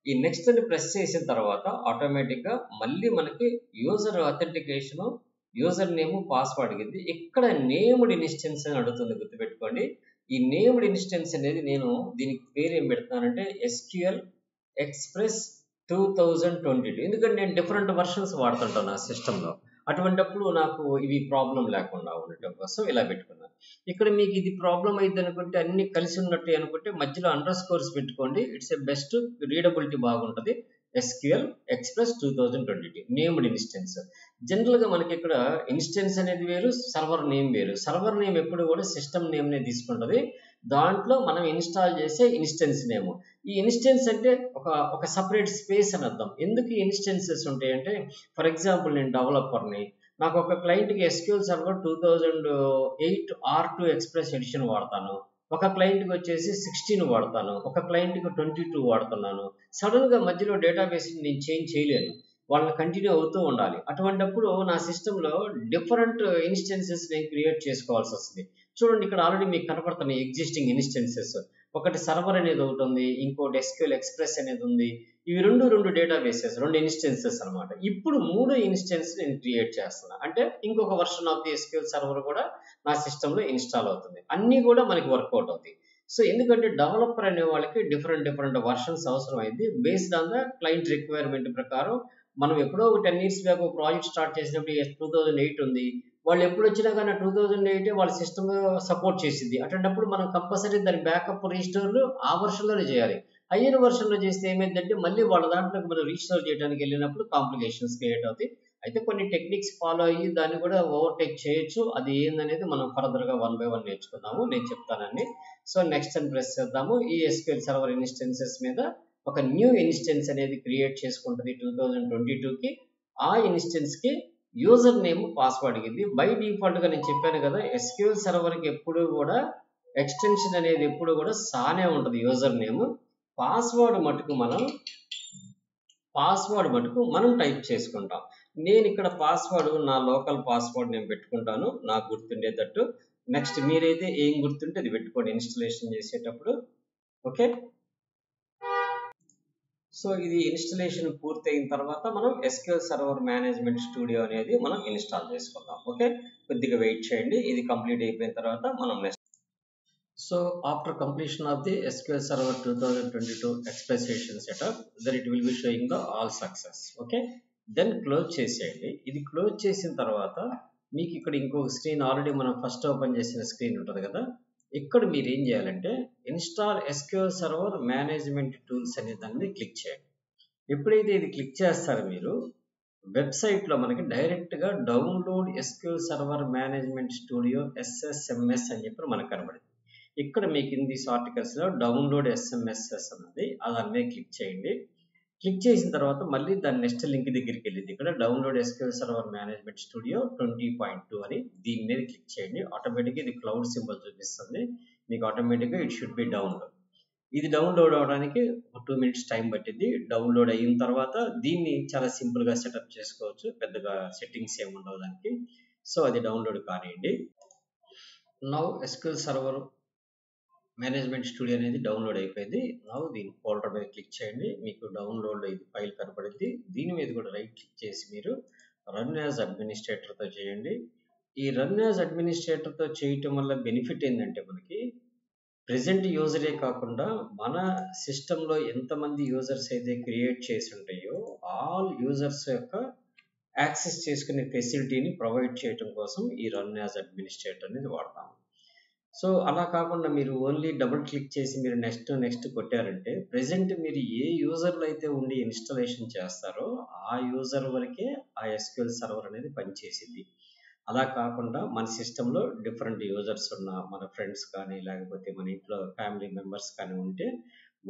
ఈ నెక్స్ట్ అని ప్రెస్ చేసిన తర్వాత ఆటోమేటిక్గా మళ్ళీ మనకి యూజర్ అథెంటికేషను, యూజర్ నేమ్, పాస్వర్డ్ అడిగింది. ఇక్కడ నేమ్డ్ ఇన్స్టెన్స్ అని అడుగుతుంది, గుర్తుపెట్టుకోండి. ఈ నేమ్డ్ ఇన్స్టెన్స్ అనేది నేను దీనికి పేరు ఏం పెడతానంటే ఎస్క్యూఎల్ ఎక్స్ప్రెస్ 2022, ఎందుకంటే నేను డిఫరెంట్ వర్షన్స్ వాడుతుంటాను నా సిస్టంలో. అటువంటిప్పుడు నాకు ఇవి ప్రాబ్లం లేకుండా ఉండటం కోసం ఇలా పెట్టుకున్నాను. ఇక్కడ మీకు ఇది ప్రాబ్లం అయింది అనుకుంటే అన్ని కలిసి ఉన్నట్టు అనుకుంటే మధ్యలో అండర్ స్కోర్స్ పెట్టుకోండి, ఇట్స్ ఎ బెస్ట్, రీడబిలిటీ బాగుంటుంది. SQL express 2022 named instance. జనరల్గా మనకి ఇక్కడ ఇన్స్టెన్స్ అనేది వేరు, సర్వర్ నేమ్ వేరు. సర్వర్ నేమ్ ఎప్పుడు కూడా సిస్టమ్ నేమ్నే తీసుకుంటుంది, దాంట్లో మనం ఇన్స్టాల్ చేసే ఇన్స్టెన్స్ నేమ్. ఈ ఇన్స్టెన్స్ అంటే ఒక సపరేట్ స్పేస్ అని అర్థం. ఎందుకు ఈ ఇన్స్టెన్సెస్ ఉంటాయంటే, ఫర్ ఎగ్జాంపుల్ నేను డెవలపర్ని, నాకు ఒక క్లయింట్కి SQL server 2008 R2 express edition వాడతాను, ఒక క్లయింట్కి వచ్చేసి 16 వాడతాను, ఒక క్లయింట్కి 22 వాడుతున్నాను. సడన్గా మధ్యలో డేటాబేస్ నేను చేంజ్ చేయలేను, వాళ్ళని కంటిన్యూ అవుతూ ఉండాలి. అటువంటిప్పుడు నా సిస్టంలో డిఫరెంట్ ఇన్స్టెన్సెస్ నేను క్రియేట్ చేసుకోవాల్సి వస్తుంది. చూడండి ఇక్కడ ఆల్రెడీ మీకు కనపడుతున్నాయి ఎగ్జిస్టింగ్ ఇన్స్టెన్సెస్. ఒకటి సర్వర్ అనేది ఒకటి ఉంది, ఇంకోటి ఎస్క్యూఎల్ ఎక్స్ప్రెస్ అనేది ఉంది. ఇవి రెండు డేటాబేసెస్, రెండు ఇన్స్టెన్సెస్ అనమాట. ఇప్పుడు 3 ఇన్స్టెన్స్ నేను క్రియేట్ చేస్తున్నా అంటే ఇంకొక version of the SQL server కూడా నా సిస్టంలో ఇన్స్టాల్ అవుతుంది. అన్నీ కూడా మనకి వర్కౌట్ అవుతాయి. సో ఎందుకంటే డెవలపర్ అనే వాళ్ళకి డిఫరెంట్ వర్షన్స్ అవసరం అయింది, based on the client requirement ప్రకారం. మనం ఎప్పుడో ఒక 10 years బ్యాక్ ఒక ప్రాజెక్ట్ స్టార్ట్ చేసినప్పుడు 2008 ఉంది, వాళ్ళు ఎప్పుడు వచ్చినా కానీ 2008 వాళ్ళ సిస్టమ్ సపోర్ట్ చేసింది. అటువంటిప్పుడు మనం కంపల్సరీ దాని బ్యాకప్ రీస్టోర్లు ఆ వర్షన్లోనే చేయాలి. హయ్యర్ వర్షన్లో చేస్తే ఏమైందంటే మళ్ళీ వాళ్ళ దాంట్లోకి మనం రీస్టోర్ చేయడానికి వెళ్ళినప్పుడు కాంప్లికేషన్స్ క్రియేట్ అవుతాయి. అయితే కొన్ని టెక్నిక్స్ ఫాలో అయ్యి దాన్ని కూడా ఓవర్టేక్ చేయొచ్చు. అది ఏందనేది మనం ఫర్దర్గా 1 by 1 నేర్చుకుందాము, నేను చెప్తానండి. సో నెక్స్ట్ అని ప్రెస్ చేద్దాము. ఈ ఎస్క్యూఎల్ సర్వర్ ఇన్స్టెన్సెస్ మీద ఒక న్యూ ఇన్స్టెన్స్ అనేది క్రియేట్ చేసుకుంటుంది 2022కి. ఆ ఇన్స్టెన్స్కి యూజర్ నేమ్, పాస్వర్డ్ అడిగింది. బై డిఫాల్ట్గా నేను చెప్పాను కదా, ఎస్క్యూఎల్ సర్వర్కి ఎప్పుడు కూడా ఎక్స్టెన్షన్ అనేది ఎప్పుడు కూడా సానే ఉంటుంది యూజర్ నేమ్. పాస్వర్డ్ మటుకు మనం టైప్ చేసుకుంటాం. నేను ఇక్కడ పాస్వర్డ్ నా లోకల్ పాస్వర్డ్ నేను పెట్టుకుంటాను, నాకు గుర్తుండేటట్టు. నెక్స్ట్ మీరైతే ఏం గుర్తుంటే అది పెట్టుకోండి ఇన్స్టలేషన్ చేసేటప్పుడు. ఓకే, సో ఇది ఇన్స్టలేషన్ పూర్తయిన తర్వాత మనం ఎస్క్యూఎల్ సర్వర్ మేనేజ్మెంట్ స్టూడియో అనేది మనం ఇన్స్టాల్ చేసుకుందాం. ఓకే, కొద్దిగా వెయిట్ చేయండి, ఇది కంప్లీట్ అయిపోయిన తర్వాత మనం next. So after completion of the SQL server 2022 express edition setup, then it will be showing the all success. Okay, then close చేసేయండి. ఇది క్లోజ్ చేసిన తర్వాత మీకు ఇక్కడ ఇంకొక స్క్రీన్, ఆల్రెడీ మనం ఫస్ట్ ఓపెన్ చేసిన స్క్రీన్ ఉంటుంది కదా, ఇక్కడ మీరు ఏం చేయాలంటే install SQL server management tools అనే దాన్ని క్లిక్ చేయండి. ఎప్పుడైతే ఇది క్లిక్ చేస్తారో మీరు వెబ్సైట్లో మనకి డైరెక్ట్గా download SQL server management studio SSMS అని చెప్పి మనకు కనబడింది. ఇక్కడ మీకు ఇన్ దిస్ ఆర్టికల్స్లో డౌన్లోడ్ SMSS అన్నది అదన్నే క్లిక్ చేయండి. క్లిక్ చేసిన తర్వాత మళ్ళీ దాని నెక్స్ట్ లింక్ దగ్గరికి వెళ్ళింది, ఇక్కడ download SQL server management studio 20.2 అని, దీని మీద క్లిక్ చేయండి. ఆటోమేటిక్గా ఇది క్లౌడ్ సింబల్ చూపిస్తుంది మీకు, ఆటోమేటిక్గా ఇట్ షుడ్ బి డౌన్లోడ్. ఇది డౌన్లోడ్ అవడానికి 2 minutes టైం పట్టింది. డౌన్లోడ్ అయిన తర్వాత దీన్ని చాలా సింపుల్గా సెటప్ చేసుకోవచ్చు, పెద్దగా సెట్టింగ్స్ ఏమి ఉండవు దానికి. సో అది డౌన్లోడ్ కానివ్వండి. Now SQL server management studio అనేది డౌన్లోడ్ అయిపోయింది. నౌ దీని ఫోల్డర్ మీద క్లిక్ చేయండి, మీకు డౌన్లోడ్లో ఇది ఫైల్ కనపడింది. దీని మీద కూడా రైట్ క్లిక్ చేసి మీరు రన్ యాజ్ అడ్మినిస్ట్రేటర్తో చేయండి. ఈ రన్ యాజ్ అడ్మినిస్ట్రేటర్తో చేయటం వల్ల బెనిఫిట్ ఏంటంటే మనకి ప్రెజెంట్ యూజరే కాకుండా మన సిస్టంలో ఎంతమంది యూజర్స్ అయితే క్రియేట్ చేసి ఉంటాయో ఆల్ యూజర్స్ యొక్క యాక్సెస్ చేసుకునే ఫెసిలిటీని ప్రొవైడ్ చేయడం కోసం ఈ రన్ యాజ్ అడ్మినిస్ట్రేటర్ అనేది వాడతాము. సో అలా కాకుండా మీరు ఓన్లీ డబుల్ క్లిక్ చేసి మీరు నెక్స్ట్ కొట్టారంటే ప్రెజెంట్ మీరు ఏ యూజర్లో అయితే ఉండి ఇన్స్టాలేషన్ చేస్తారో ఆ యూజర్ వరకే ఆ ఎస్క్యూఎల్ సర్వర్ అనేది పనిచేసింది. అలా కాకుండా మన సిస్టంలో డిఫరెంట్ యూజర్స్ ఉన్న మన ఫ్రెండ్స్ కానీ లేకపోతే మన ఇంట్లో ఫ్యామిలీ మెంబర్స్ కానీ ఉంటే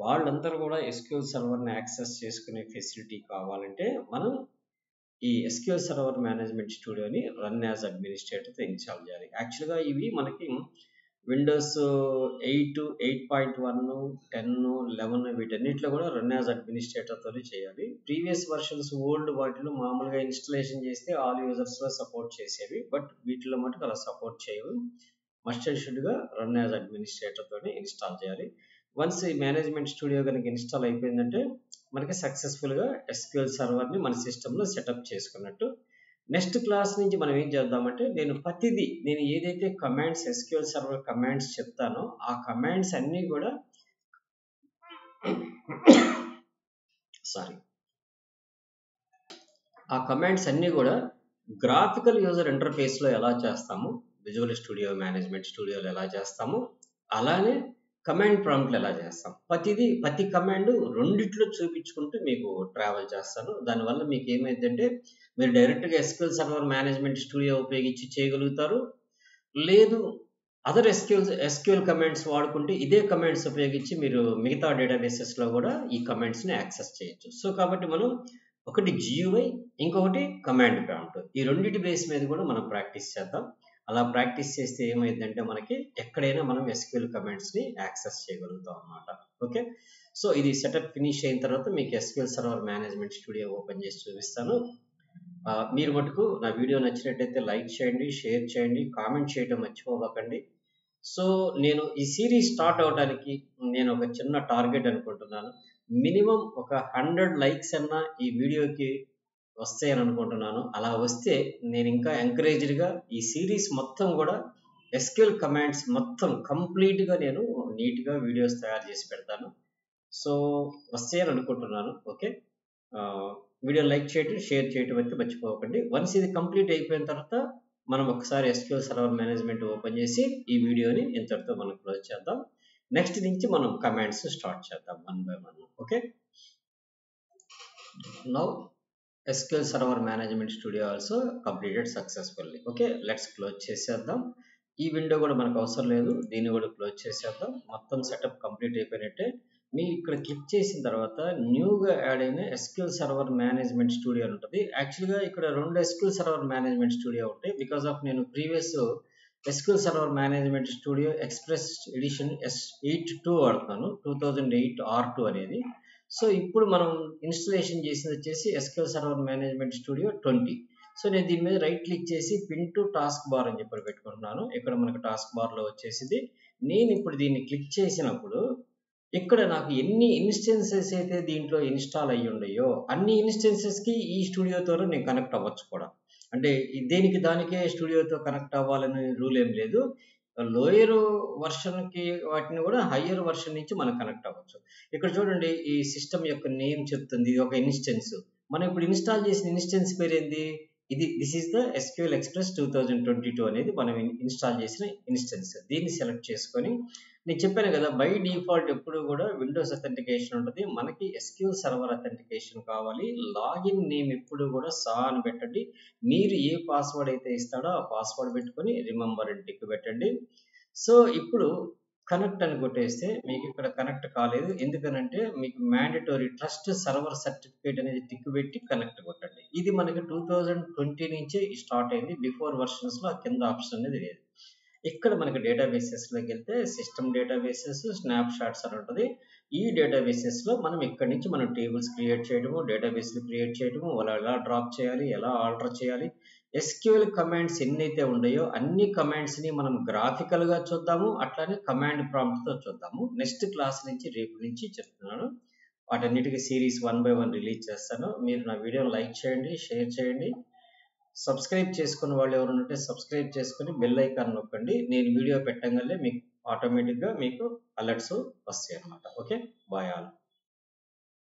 వాళ్ళందరూ కూడా ఎస్క్యూఎల్ సర్వర్ని యాక్సెస్ చేసుకునే ఫెసిలిటీ కావాలంటే మనం ఈ ఎస్క్యూఎల్ సర్వర్ మేనేజ్మెంట్ స్టూడియోని రన్ యాజ్ అడ్మినిస్ట్రేటర్తో ఇన్స్టాల్ చేయాలి. యాక్చువల్గా ఇవి మనకి విండోస్ 8, 8.1, 10, 11 వీటన్నిటిలో కూడా రన్ యాజ్ అడ్మినిస్ట్రేటర్తోనే చేయాలి. ప్రీవియస్ వర్షన్స్ ఓల్డ్ వాటిలో మామూలుగా ఇన్స్టలేషన్ చేస్తే ఆల్ యూజర్స్లో సపోర్ట్ చేసేవి, బట్ వీటిలో మటుకు అలా సపోర్ట్ చేయవు. మస్ట్ అండ్ షుడ్గా రన్ యాజ్ అడ్మినిస్ట్రేటర్తోనే ఇన్స్టాల్ చేయాలి. వన్స్ ఈ మేనేజ్మెంట్ స్టూడియో కనుక ఇన్స్టాల్ అయిపోయిందంటే మనకి సక్సెస్ఫుల్గా ఎస్క్యూఎల్ సర్వర్ని మన సిస్టంలో సెటప్ చేసుకున్నట్టు. నెక్స్ట్ క్లాస్ నుంచి మనం ఏం చేద్దామంటే నేను ఏదైతే కమాండ్స్ ఎస్క్యూఎల్ సర్వర్ కమాండ్స్ చెప్తానో ఆ కమాండ్స్ అన్నీ కూడా గ్రాఫికల్ యూజర్ ఇంటర్ఫేస్లో ఎలా చేస్తాము, విజువల్ స్టూడియో మేనేజ్మెంట్ స్టూడియోలో ఎలా చేస్తాము, అలానే కమాండ్ ప్రాంప్ట్లు ఎలా చేస్తాం, ప్రతి కమాండ్ రెండిట్లో చూపించుకుంటూ మీకు ట్రావెల్ చేస్తాను. దానివల్ల మీకు ఏమైందంటే మీరు డైరెక్ట్గా ఎస్క్యూఎల్ సర్వర్ మేనేజ్మెంట్ స్టూడియో ఉపయోగించి చేయగలుగుతారు. లేదు అదర్ ఎస్క్యూఎల్ కమాండ్స్ వాడుకుంటే ఇదే కమాండ్స్ ఉపయోగించి మీరు మిగతా డేటాబేసెస్లో కూడా ఈ కమాండ్స్ని యాక్సెస్ చేయొచ్చు. సో కాబట్టి మనం ఒకటి GUI, ఇంకొకటి కమాండ్ ప్రాంప్ట్, ఈ రెండింటి బేస్ మీద కూడా మనం ప్రాక్టీస్ చేద్దాం. అలా ప్రాక్టీస్ చేస్తే ఏమైందంటే మనకి ఎక్కడైనా మనం ఎస్క్యూఎల్ కమాండ్స్ని యాక్సెస్ చేయగలుగుతాం అన్నమాట. ఓకే, సో ఇది సెటప్ ఫినిష్ అయిన తర్వాత మీకు SQL server management studio open చేసి చూపిస్తాను. మీరు మటుకు నా వీడియో నచ్చినట్టయితే లైక్ చేయండి, షేర్ చేయండి, కామెంట్ చేయడం మర్చిపోకండి. సో నేను ఈ సిరీస్ స్టార్ట్ అవడానికి నేను ఒక చిన్న టార్గెట్ అనుకుంటున్నాను. మినిమం ఒక 100 లైక్స్ అన్నా ఈ వీడియోకి వస్తాయని అనుకుంటున్నాను. అలా వస్తే నేను ఇంకా ఎంకరేజ్డ్గా ఈ సిరీస్ మొత్తం కూడా ఎస్క్యూఎల్ కమాండ్స్ మొత్తం కంప్లీట్గా నేను నీట్గా వీడియోస్ తయారు చేసి పెడతాను. సో వస్తాయని అనుకుంటున్నాను. ఓకే, వీడియో లైక్ చేయడం, షేర్ చేయడం అయితే మర్చిపోకండి. వన్స్ ఇది కంప్లీట్ అయిపోయిన తర్వాత మనం ఒకసారి ఎస్క్యూఎల్ సర్వర్ మేనేజ్మెంట్ ఓపెన్ చేసి ఈ వీడియోని ఇంతటితో మనం క్లోజ్ చేద్దాం. నెక్స్ట్ నుంచి మనం కమాండ్స్ స్టార్ట్ చేద్దాం 1 by 1. Okay, now SQL Server Management Studio also completed successfully. Okay, let's close చేసేద్దాం. ఈ విండో కూడా మనకు అవసరం లేదు, దీన్ని కూడా క్లోజ్ చేసేద్దాం. మొత్తం సెటప్ కంప్లీట్ అయిపోయినట్టే. మీరు ఇక్కడ క్లిక్ చేసిన తర్వాత న్యూగా యాడ్ అయిన SQL Server Management Studio అని ఉంటుంది. యాక్చువల్గా ఇక్కడ 2 SQL Server Management Studio ఉంటాయి. బికాస్ ఆఫ్ నేను previous SQL Server Management Studio Express Edition S82 వాడుతున్నాను, 2008 R2 అనేది. సో ఇప్పుడు మనం ఇన్స్టలేషన్ చేసింది వచ్చేసి SQL server management studio 20. So నేను దీని మీద రైట్ క్లిక్ చేసి పిన్ టు టాస్క్ బార్ అని చెప్పి పెట్టుకుంటున్నాను. ఇక్కడ మనకు టాస్క్ బార్లో వచ్చేసింది. నేను ఇప్పుడు దీన్ని క్లిక్ చేసినప్పుడు ఇక్కడ నాకు ఎన్ని ఇన్స్టెన్సెస్ అయితే దీంట్లో ఇన్స్టాల్ అయ్యి ఉన్నాయో అన్ని ఇన్స్టెన్సెస్కి ఈ స్టూడియోతో నేను కనెక్ట్ అవ్వచ్చు కూడా. అంటే దేనికి దానికే స్టూడియోతో కనెక్ట్ అవ్వాలనే రూల్ ఏం లేదు. లోయర్ వర్షన్కి వాటిని కూడా హయ్యర్ వర్షన్ నుంచి మనం కనెక్ట్ అవ్వచ్చు. ఇక్కడ చూడండి, ఈ సిస్టమ్ యొక్క నేమ్ చెప్తుంది, ఇది ఒక ఇన్స్టెన్స్. మనం ఇప్పుడు ఇన్స్టాల్ చేసిన ఇన్స్టెన్స్ పేరు ఏంది? This is the SQL Express 2022 అనేది మనం ఇన్స్టాల్ చేసిన ఇన్స్టెన్స్. దీన్ని సెలెక్ట్ చేసుకొని నేను చెప్పాను కదా, బై డిఫాల్ట్ ఎప్పుడు కూడా విండోస్ అథెంటికేషన్ ఉంటుంది, మనకి SQL సర్వర్ అథెంటికేషన్ కావాలి. లాగిన్ నేమ్ ఎప్పుడు కూడా అని పెట్టండి. మీరు ఏ పాస్వర్డ్ అయితే ఇస్తాడో ఆ పాస్వర్డ్ పెట్టుకొని రిమెంబర్ అని టిక్ పెట్టండి. సో ఇప్పుడు కనెక్ట్ అని కొట్టేస్తే మీకు ఇక్కడ కనెక్ట్ కాలేదు. ఎందుకనంటే మీకు మ్యాండేటరీ ట్రస్ట్ సర్వర్ సర్టిఫికేట్ అనేది టిక్ పెట్టి కనెక్ట్ కొట్టండి. ఇది మనకి 2020 నుంచే స్టార్ట్ అయింది. బిఫోర్ వర్షన్స్లో కింద ఆప్షన్ అనేది లేదు. ఇక్కడ మనకి డేటాబేసెస్లోకి వెళ్తే సిస్టమ్ డేటాబేసెస్, స్నాప్ షాట్స్ అని ఉంటుంది. ఈ డేటాబేసెస్లో మనం ఇక్కడి నుంచి మనం టేబుల్స్ క్రియేట్ చేయడము, డేటాబేస్లు క్రియేట్ చేయడము, వాళ్ళు ఎలా డ్రాప్ చేయాలి, ఎలా ఆల్టర్ చేయాలి, SQL కమాండ్స్ ఎన్నైతే ఉన్నాయో అన్ని కమాండ్స్ని మనం గ్రాఫికల్గా చూద్దాము, అట్లానే కమాండ్ ప్రాంప్ట్తో చూద్దాము. నెక్స్ట్ క్లాస్ నుంచి రేపు నుంచి చెప్తున్నాను. వాటన్నిటికీ సిరీస్ 1 by 1 రిలీజ్ చేస్తాను. మీరు నా వీడియోని లైక్ చేయండి, షేర్ చేయండి. సబ్స్క్రైబ్ చేసుకున్న వాళ్ళు ఎవరు ఉంటే సబ్స్క్రైబ్ చేసుకుని బెల్ ఐకాన్ నొక్కండి. నేను వీడియో పెట్టగానే మీకు ఆటోమేటిక్గా మీకు అలర్ట్స్ వస్తాయి అన్నమాట. Okay, bye all.